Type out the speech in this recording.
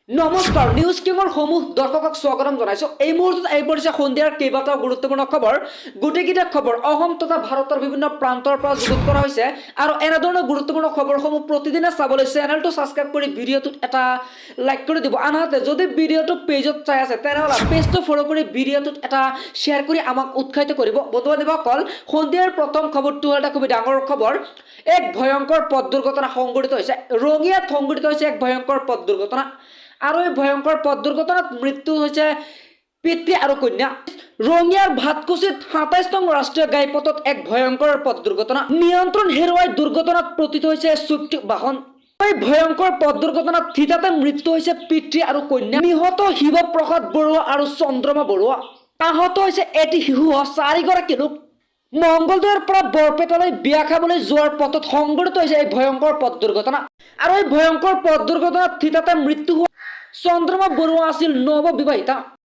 নমস্কাৰ নিউজ কিঙৰ সমূহ দৰ্শকক স্বাগতম জনাইছো। এই মুহূৰ্তত এই পৰিছে সন্ধিয়াৰ কেইবাটাও গুৰুত্বপূৰ্ণ খবৰ। গোটেইকেইটা খবৰ অসম তথা ভাৰতৰ বিভিন্ন প্ৰান্তৰ পৰা যুগুত কৰা হৈছে আৰু এনেধৰণৰ গুৰুত্বপূৰ্ণ খবৰসমূহ প্ৰতিদিনে চাবলৈ চেনেলটো ছাবস্ক্ৰাইব কৰি ভিডিঅ'টোত এটা লাইক কৰি দিব। আনহাতে যদি ভিডিঅ'টো পেজত চাই আছে তেনেহ'লে পেজটো ফ'ল' কৰি ভিডিঅ'টোত এটা শ্বেয়াৰ কৰি আমাক উৎসাহিত কৰিব। বন্ধু বান্ধৱীসকল, সন্ধিয়াৰ প্ৰথম খবৰটো হ'ল এটা খুবেই ডাঙৰ খবৰ। এক ভয়ংকৰ পথ দুৰ্ঘটনা সংঘটিত হৈছে। ৰঙিয়াত সংঘটিত হৈছে এক ভয়ংকৰ পথ দুৰ্ঘটনা আৰু এই ভয়ংকৰ পথ দুৰ্ঘটনাত মৃত্যু হৈছে পিতৃ আৰু কন্যা। ৰঙিয়াৰ ভাতকুছিত ২৭ নং ৰাষ্ট্ৰীয় ঘাইপথত এক ভয়ংকৰ পথ দুৰ্ঘটনা। নিয়ন্ত্ৰণ হেৰুৱাই দুৰ্ঘটনাত পতিত হৈছে ছুইফ্ট বাহন। এই ভয়ংকৰ পথ দুৰ্ঘটনাত থিতাতে মৃত্যু হৈছে পিতৃ আৰু কন্যা। নিহত শিৱপ্ৰসাদ বৰুৱা আৰু চন্দ্ৰমা বৰুৱা। আহত হৈছে এটি শিশু ৪গৰাকী লোক। মংগলদৈৰ পৰা বৰপেটালৈ বিয়া খাবলৈ যোৱাৰ পথত সংঘটিত হৈছে এই ভয়ংকৰ পথ দুৰ্ঘটনা আৰু এই ভয়ংকৰ পথ দুৰ্ঘটনাত থিতাতে মৃত্যু হোৱা চন্দ্ৰমা বৰুৱা আছিল নৱবিবাহিতা।